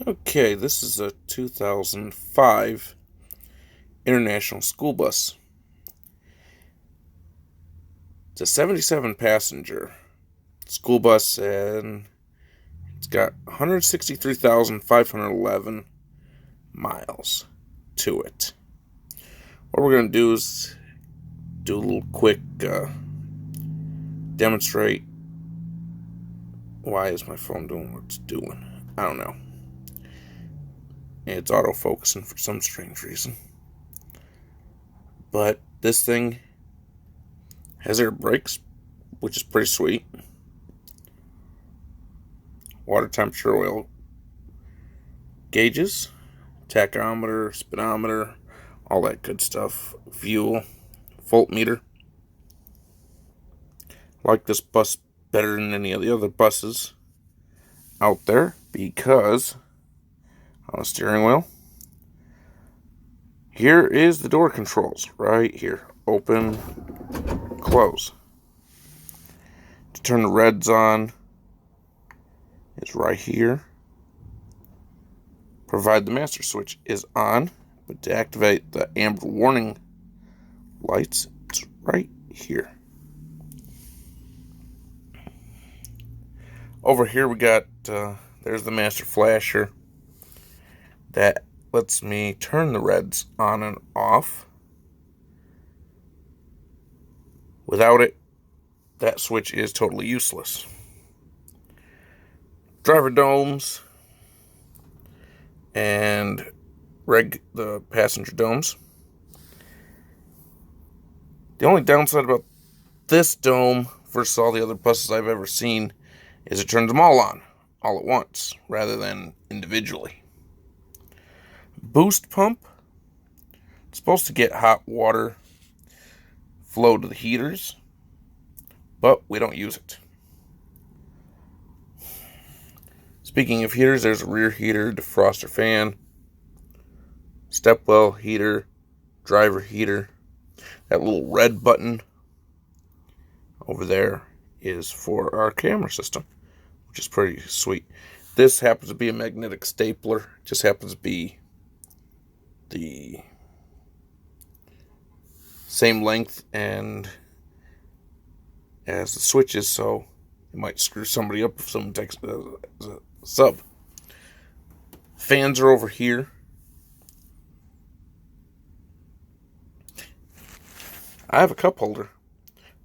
Okay, this is a 2005 International School Bus. It's a 77 passenger school bus and it's got 163,511 miles to it. What we're going to do is do a little quick demonstrate. Why is my phone doing what it's doing? I don't know. It's autofocusing for some strange reason. But this thing has air brakes, which is pretty sweet. Water temperature, oil gauges, tachometer, speedometer, all that good stuff. Fuel, voltmeter. I like this bus better than any of the other buses out there because on the steering wheel, here is the door controls right here. Open, close. To turn the reds on is right here. Provide the master switch is on, but to activate the amber warning lights, it's right here. Over here we got, there's the master flasher. That lets me turn the reds on and off. Without it, that switch is totally useless. Driver domes and the passenger domes. The only downside about this dome versus all the other buses I've ever seen is it turns them all on all at once rather than individually. Boost pump. It's supposed to get hot water flow to the heaters, but we don't use it. Speaking of heaters, there's a rear heater, defroster fan, stepwell heater, driver heater. That little red button over there is for our camera system, which is pretty sweet. This happens to be a magnetic stapler. It just happens to be the same length and as the switches, so it might screw somebody up if someone takes it as a sub. Fans are over here. I have a cup holder.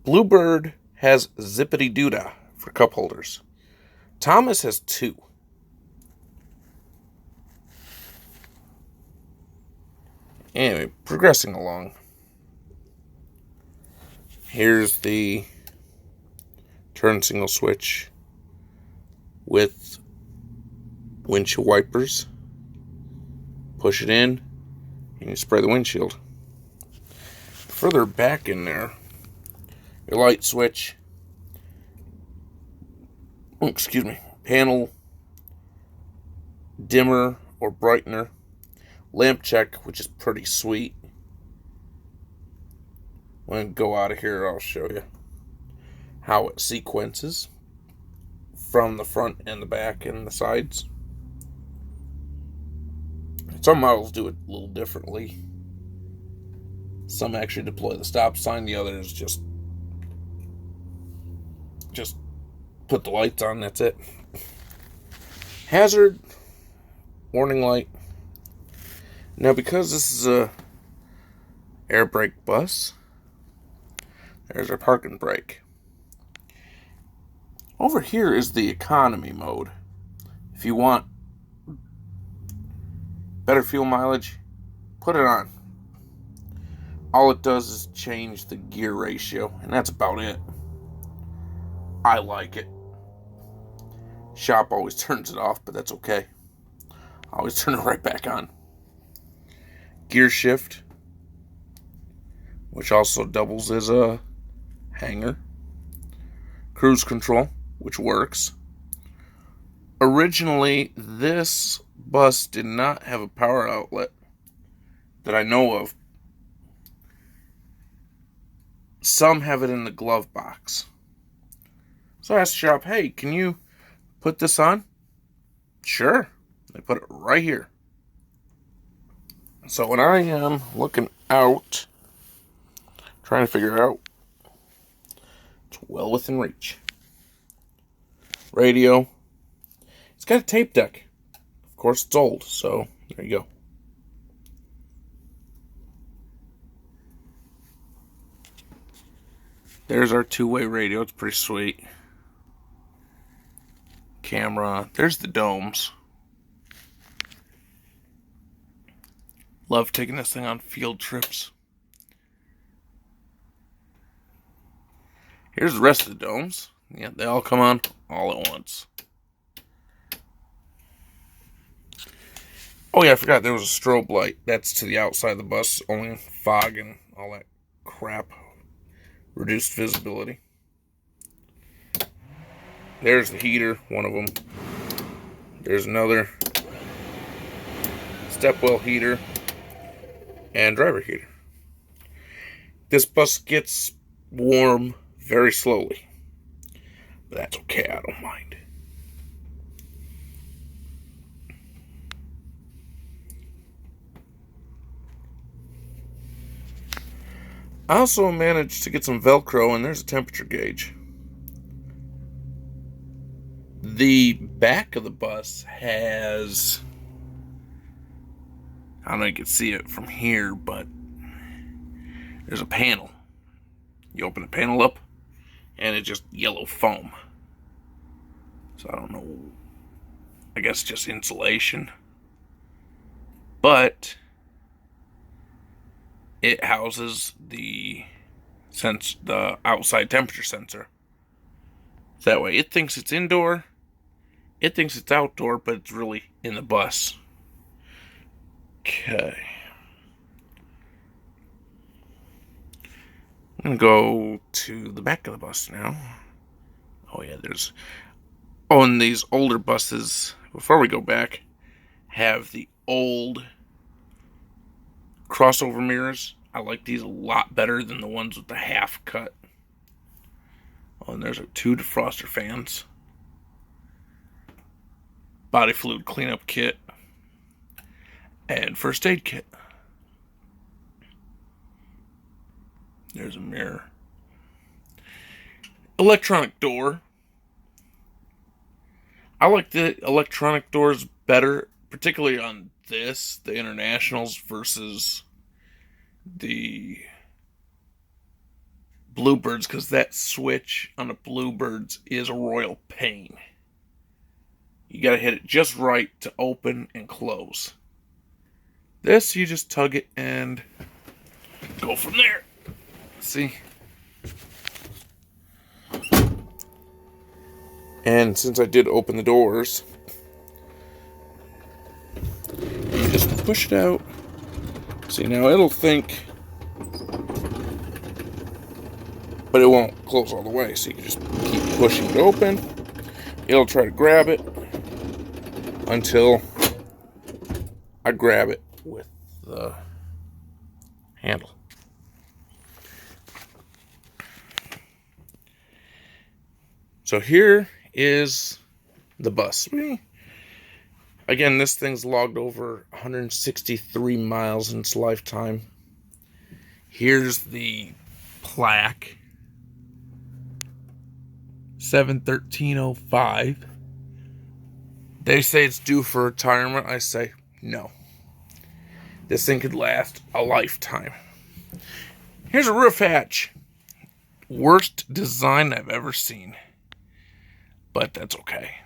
Bluebird has zippity doodah for cup holders. Thomas has two. Anyway, progressing along. Here's the turn signal switch with windshield wipers. Push it in and you spray the windshield. Further back in there, your light switch, panel dimmer or brightener, lamp check, which is pretty sweet. When I go out of here, I'll show you how it sequences from the front and the back and the sides. Some models do it a little differently. Some actually deploy the stop sign, the others just put the lights on, that's it. Hazard warning light. Now, because this is a air brake bus, there's our parking brake. Over here is the economy mode. If you want better fuel mileage, put it on. All it does is change the gear ratio, and that's about it. I like it. Shop always turns it off, but that's okay. I always turn it right back on. Gear shift, which also doubles as a hanger. Cruise control, which works. Originally, this bus did not have a power outlet that I know of. Some have it in the glove box. So I asked the shop, hey, can you put this on? Sure, They put it right here. So when I am looking out, trying to figure out, it's well within reach. Radio. It's got a tape deck. Of course, it's old, so there you go. There's our two-way radio. It's pretty sweet. Camera. There's the domes. Love taking this thing on field trips. Here's the rest of the domes. Yeah, they all come on all at once. Oh yeah, I forgot there was a strobe light. That's to the outside of the bus, only fog and all that crap. Reduced visibility. There's the heater, one of them. There's another stepwell heater and driver heater. This bus gets warm very slowly, but that's okay, I don't mind. I also managed to get some Velcro, and there's a temperature gauge. The back of the bus has, I don't know if you can see it from here, but there's a panel. You open the panel up, and it's just yellow foam. So I don't know, I guess just insulation. But it houses the outside temperature sensor. That way it thinks it's indoor, it thinks it's outdoor, but it's really in the bus. Okay. I'm going to go to the back of the bus now. Oh yeah, and these older buses, before we go back, have the old crossover mirrors. I like these a lot better than the ones with the half cut. Oh, and there's our 2 defroster fans. Body fluid cleanup kit. And first aid kit. There's a mirror. Electronic door. I like the electronic doors better, particularly on the Internationals versus the Bluebirds, because that switch on the Bluebirds is a royal pain. You gotta hit it just right to open and close. This, you just tug it and go from there. See? And since I did open the doors, you just push it out. See, now it'll think, but it won't close all the way. So you can just keep pushing it open. It'll try to grab it until I grab it with the handle. So here is the bus. Again, this thing's logged over 163 miles in its lifetime. Here's the plaque. 7/13/05. They say it's due for retirement. I say no. This thing could last a lifetime. Here's a roof hatch. Worst design I've ever seen. But that's okay.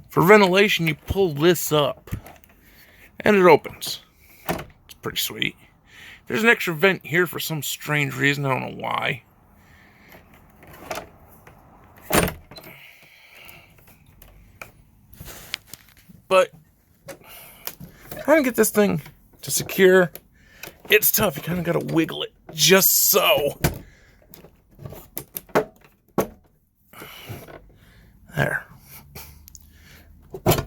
For ventilation, you pull this up and it opens. It's pretty sweet. There's an extra vent here for some strange reason. I don't know why. But trying to get this thing to secure, it's tough. You kind of got to wiggle it just so. There.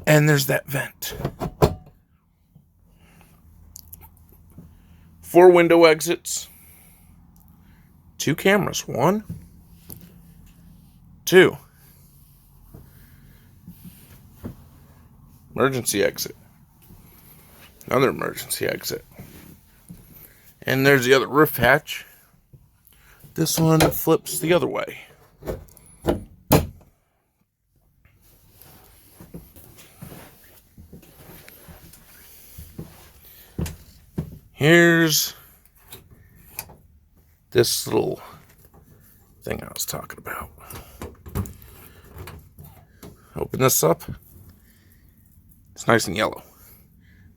And there's that vent. 4 window exits. 2 cameras. 1, 2. Emergency exit. Another emergency exit. And there's the other roof hatch. This one flips the other way. Here's this little thing I was talking about. Open this up. It's nice and yellow.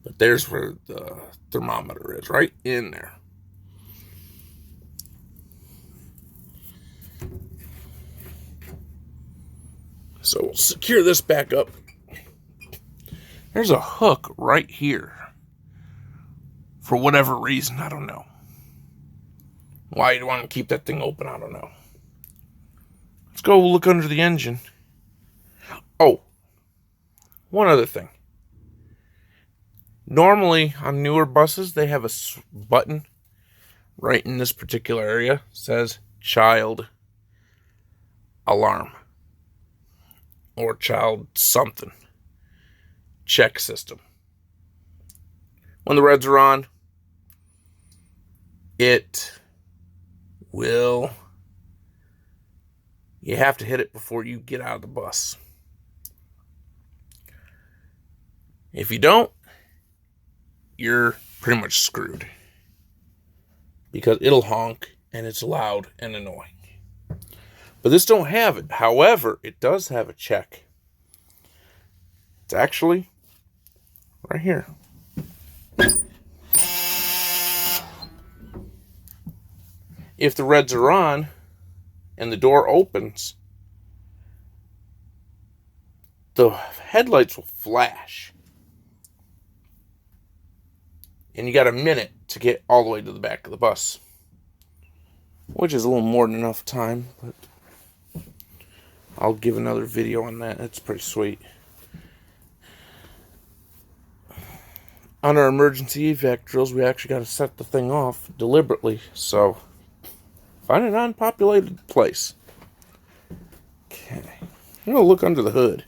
But there's where the thermometer is, right in there. So we'll secure this back up. There's a hook right here. For whatever reason, I don't know. Why you'd want to keep that thing open, I don't know. Let's go look under the engine. Oh, one other thing. Normally, on newer buses, they have a button right in this particular area. It says child alarm. Or child something. Check system. When the reds are on, it will... You have to hit it before you get out of the bus. If you don't, you're pretty much screwed. Because it'll honk and it's loud and annoying. But this don't have it. However, it does have a check. It's actually right here. If the reds are on and the door opens, the headlights will flash. And you got a minute to get all the way to the back of the bus. Which is a little more than enough time, but I'll give another video on that. It's pretty sweet. On our emergency evac drills, we actually got to set the thing off deliberately. So, find an unpopulated place. Okay. I'm going to look under the hood.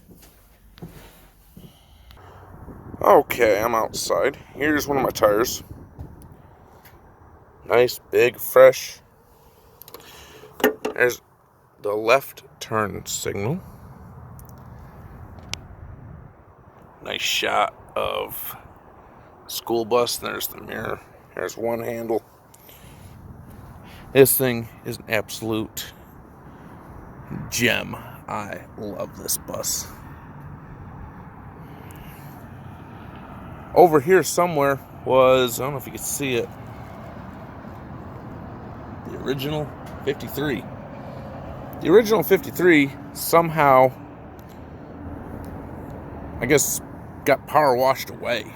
Okay, I'm outside. Here's one of my tires. Nice, big, fresh. There's the left turn signal. Nice shot of school bus. There's the mirror. There's one handle. This thing is an absolute gem. I love this bus. Over here somewhere was, I don't know if you can see it, the original 53. The original 53 somehow, I guess, got power washed away.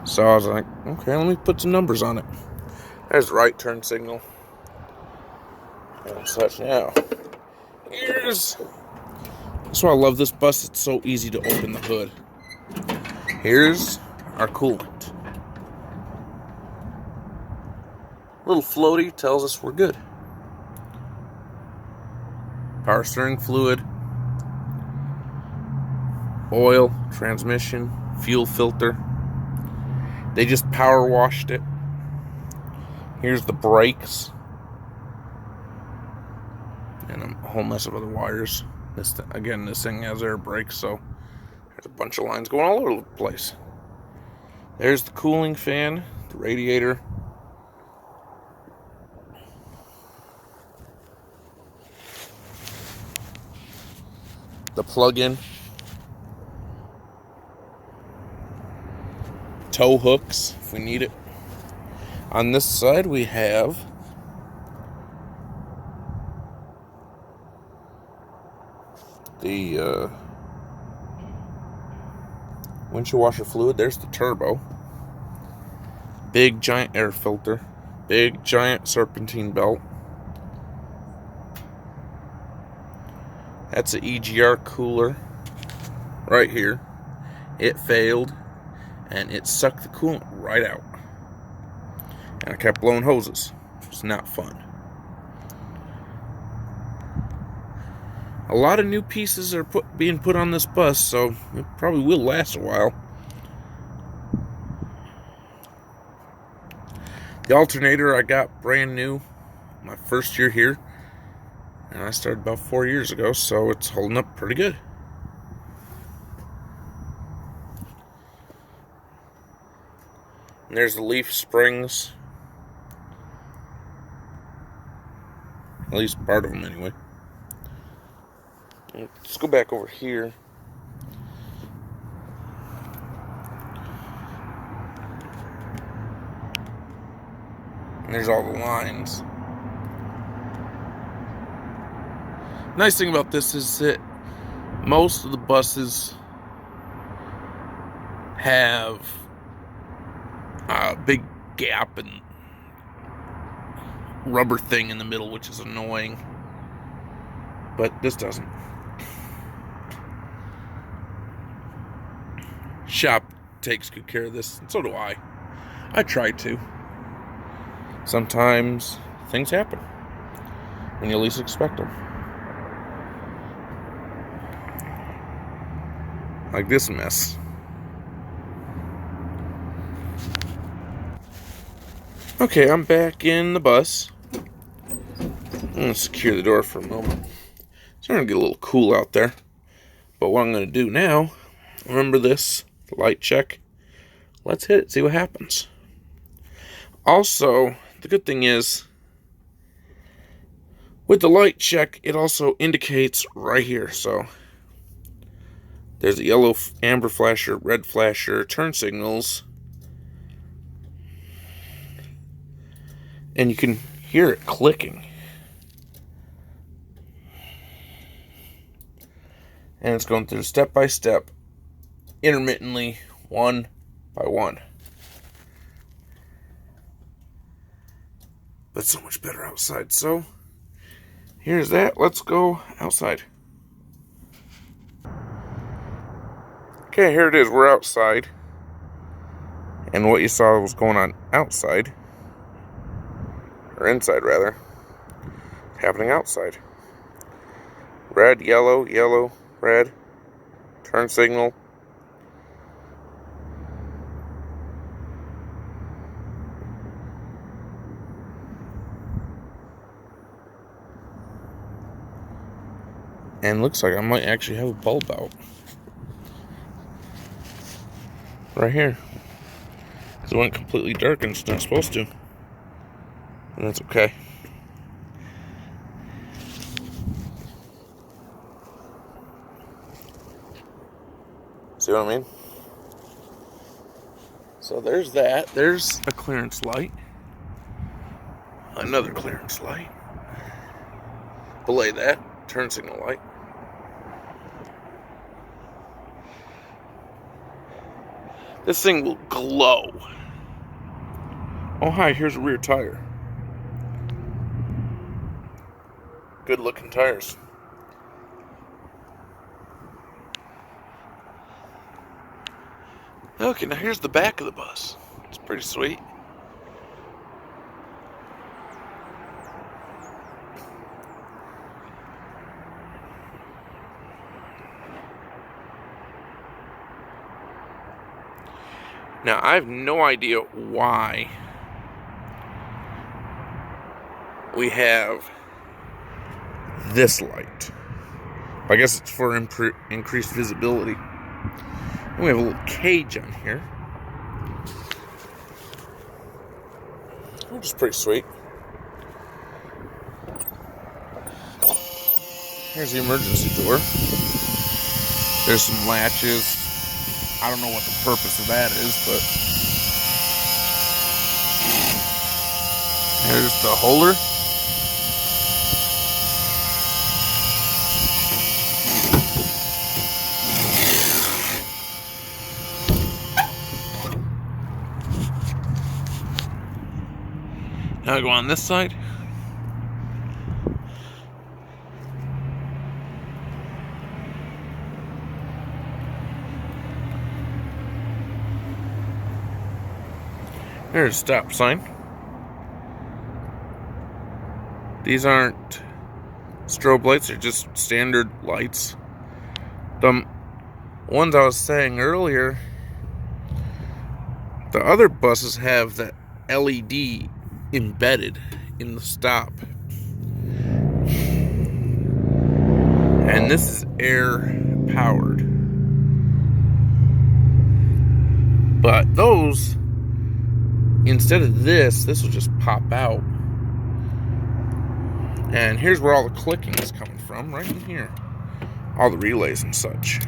So I was like, okay, let me put some numbers on it. There's the right turn signal. And such now. That's why I love this bus. It's so easy to open the hood. Here's our coolant. Little floaty tells us we're good. Power steering fluid, oil, transmission, fuel filter. They just power washed it. Here's the brakes. And a whole mess of other wires. This thing has air brakes, so there's a bunch of lines going all over the place. There's the cooling fan, the radiator. The plug-in. Tow hooks, if we need it. On this side, we have the windshield washer fluid. There's the turbo. Big giant air filter. Big giant serpentine belt. That's the EGR cooler right here. It failed and it sucked the coolant right out. And I kept blowing hoses. It's not fun. A lot of new pieces are being put on this bus, so it probably will last a while. The alternator I got brand new my first year here, and I started about 4 years ago, so it's holding up pretty good. And there's the leaf springs. At least part of them, anyway. Let's go back over here. And there's all the lines. Nice thing about this is that most of the buses have a big gap and rubber thing in the middle, which is annoying. But this doesn't. Shop takes good care of this, and so do I. I try to. Sometimes things happen when you least expect them. Like this mess. Okay, I'm back in the bus. I'm going to secure the door for a moment. It's starting to get a little cool out there. But what I'm going to do now, remember this, light check. Let's hit it, see what happens. Also, the good thing is, with the light check, it also indicates right here. So, there's a yellow amber flasher, red flasher, turn signals. And you can hear it clicking. And it's going through step by step, intermittently, one by one. But so much better outside. So, here's that. Let's go outside. Okay, here it is. We're outside. And what you saw was going on outside, or inside rather, happening outside. Red, yellow, yellow, red, turn signal. And looks like I might actually have a bulb out. Right here. Because it went completely dark and it's not supposed to. And that's okay. See what I mean? So there's that. There's a clearance light. Another clearance light. Belay that. Turn signal light. This thing will glow. Oh, hi, here's a rear tire. Good looking tires. Okay, now here's the back of the bus. It's pretty sweet. Now, I have no idea why we have this light. I guess it's for increased visibility. And we have a little cage on here, which is pretty sweet. Here's the emergency door. There's some latches. I don't know what the purpose of that is, but there's the holder. Now I go on this side. There's a stop sign. These aren't strobe lights, they're just standard lights. The ones I was saying earlier, the other buses have the LED embedded in the stop. And this is air powered. But those, instead of this will just pop out. And here's where all the clicking is coming from, right in here. All the relays and such.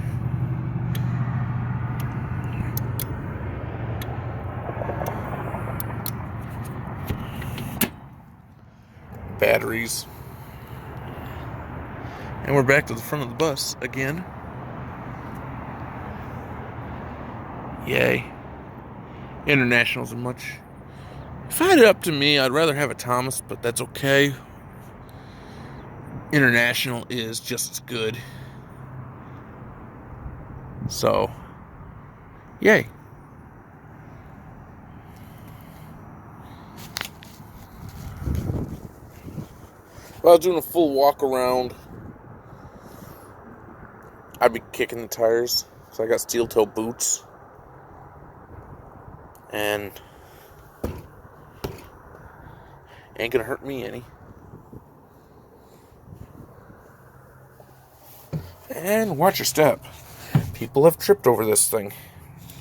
Batteries. And we're back to the front of the bus again. Yay. Internationals are much. If I had it up to me, I'd rather have a Thomas, but that's okay. International is just as good. So, yay. While I was doing a full walk around, I'd be kicking the tires. So I got steel toe boots. And ain't gonna hurt me any. And watch your step. People have tripped over this thing.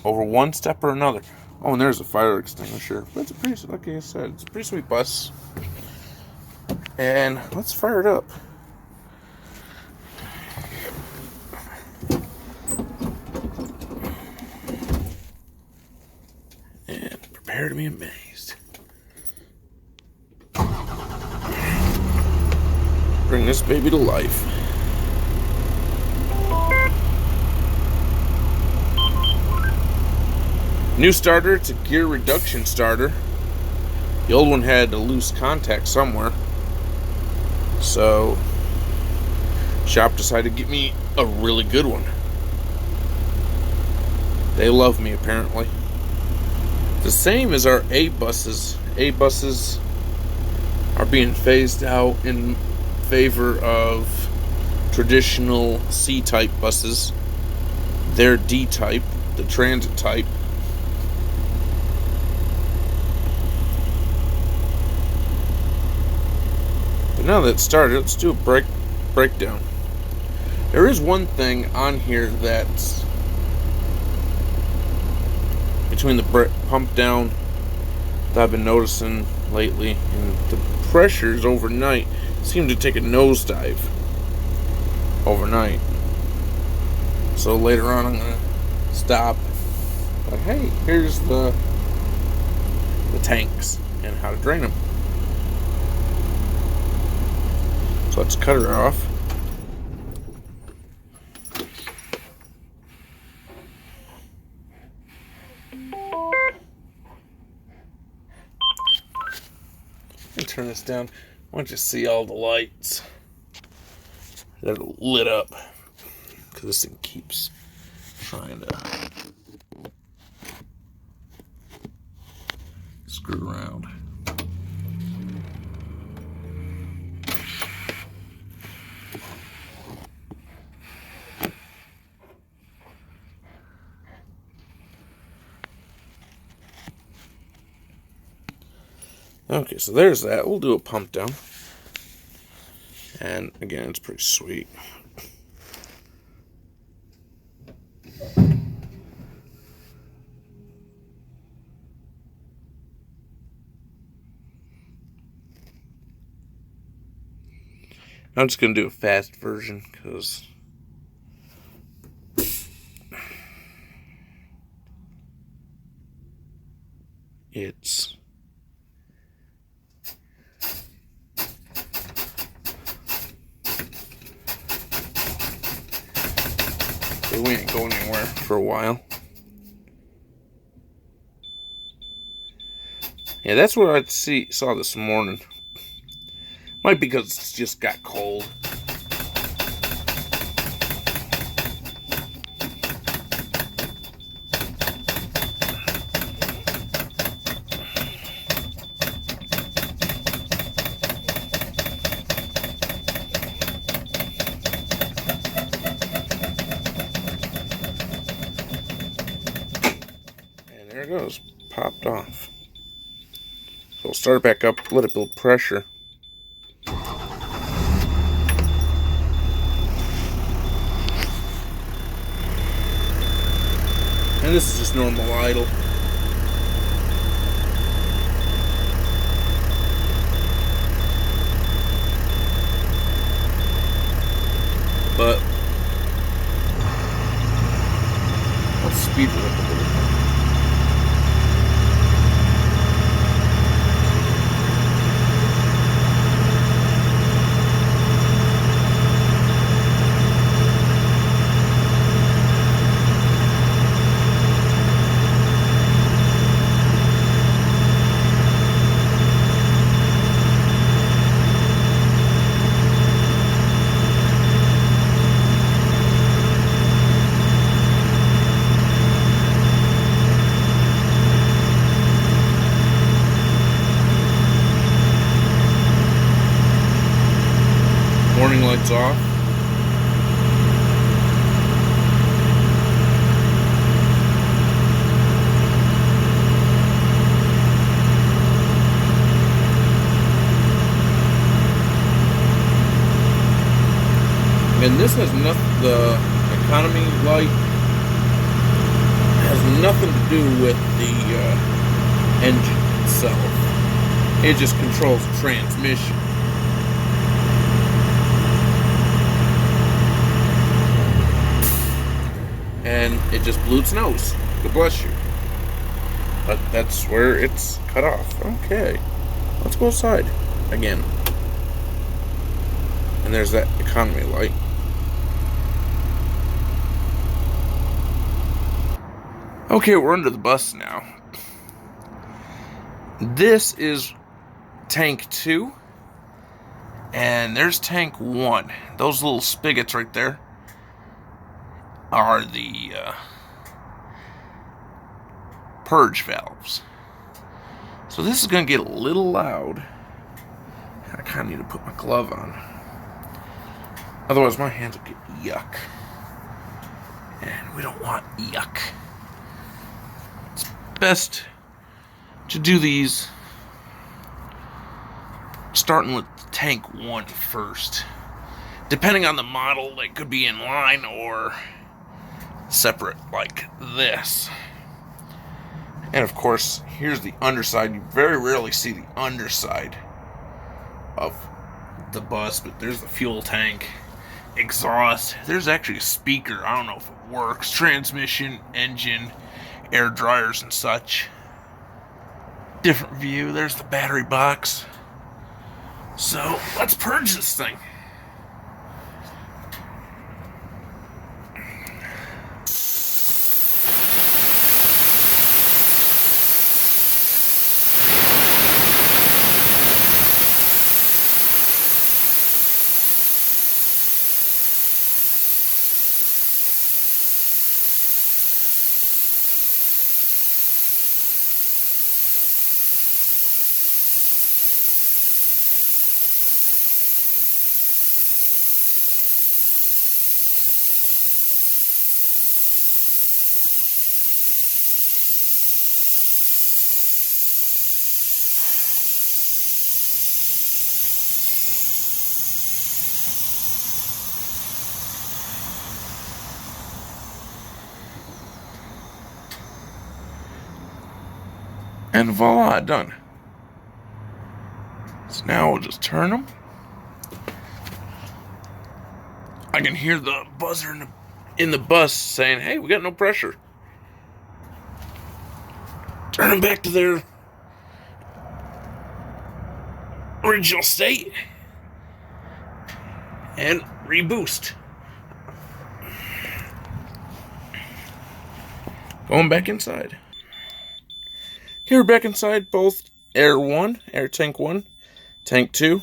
Over one step or another. Oh, and there's a fire extinguisher. But it's a pretty, like I said, it's a pretty sweet bus. And let's fire it up. And prepare to be amazed. Bring this baby to life. New starter, it's a gear reduction starter. The old one had a loose contact somewhere. So, shop decided to get me a really good one. They love me, apparently. The same as our A buses. A buses are being phased out in favor of traditional C-type buses. They're D-type, the transit type. But now that it's started, let's do a breakdown. There is one thing on here that's between the pump down that I've been noticing lately, and the pressures overnight seem to take a nosedive overnight. So later on I'm gonna stop. Like, hey, here's the tanks and how to drain them. So let's cut her off. And turn this down. I want you to see all the lights that are lit up. Because this thing keeps trying to screw around. Okay, so there's that. We'll do a pump down. And again, it's pretty sweet. I'm just going to do a fast version because it's we ain't going anywhere for a while. Yeah, that's what I saw this morning. Might be because it's just got cold. it goes. Popped off. So we'll start it back up, let it build pressure. And this is just normal idle. But let's speed it up a little bit. Warning lights off. And this has nothing, the economy light has nothing to do with the engine itself. It just controls the transmission. And it just blew its nose. God bless you. But that's where it's cut off. Okay. Let's go outside again. And there's that economy light. Okay, we're under the bus now. This is tank 2. And there's tank 1. Those little spigots right there are the purge valves. So this is going to get a little loud. I kind of need to put my glove on. Otherwise my hands will get yuck. And we don't want yuck. It's best to do these starting with tank 1 first. Depending on the model, they could be in line or separate like this. And of course, here's the underside. You very rarely see the underside of the bus, but there's the fuel tank, exhaust. There's actually a speaker. I don't know if it works. Transmission, engine, air dryers and such. Different view. There's the battery box. So let's purge this thing. And voila, done. So now we'll just turn them. I can hear the buzzer in the bus saying, hey, we got no pressure. Turn them back to their original state. And reboost. Going back inside. Here we're back inside both air tank 1, tank 2,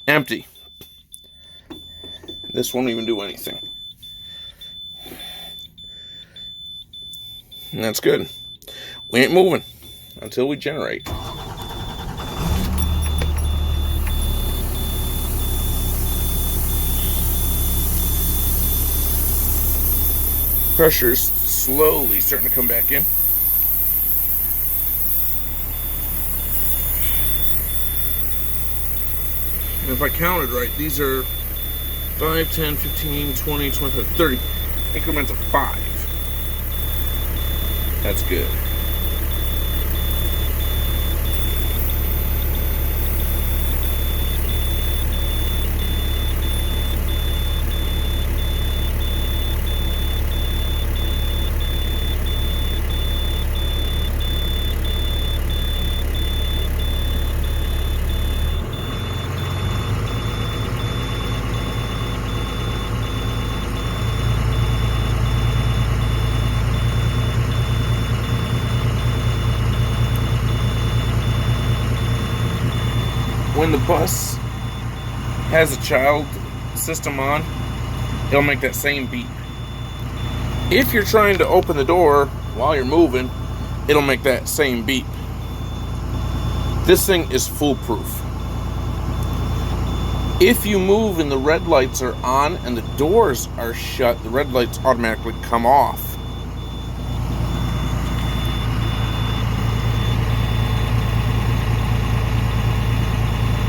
empty. This won't even do anything. And that's good. We ain't moving until we generate. Pressure's slowly starting to come back in. if I counted right, these are 5, 10, 15, 20, 25, 30 increments of 5. That's good. When the bus has a child system on, it'll make that same beep. If you're trying to open the door while you're moving, it'll make that same beep. This thing is foolproof. If you move and the red lights are on and the doors are shut, the red lights automatically come off.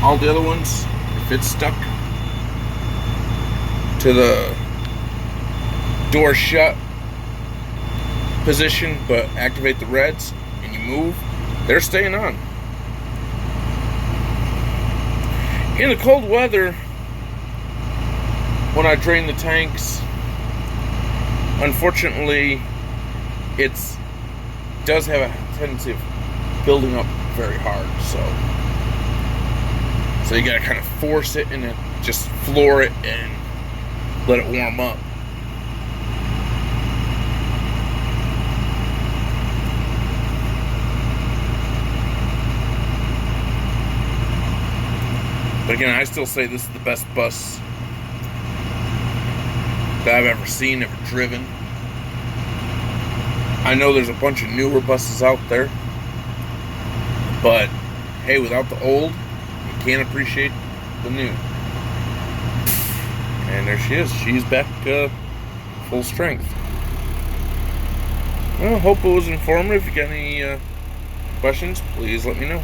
All the other ones, if it's stuck to the door shut position but activate the reds and you move, they're staying on. In the cold weather, when I drain the tanks, unfortunately it does have a tendency of building up very hard, so you gotta kind of force it and then just floor it and let it warm up. But again, I still say this is the best bus that I've ever seen, ever driven. I know there's a bunch of newer buses out there, but hey, without the old, you can't appreciate the new. And there she is. She's back full strength. Well, hope it was informative. If you got any questions, please let me know.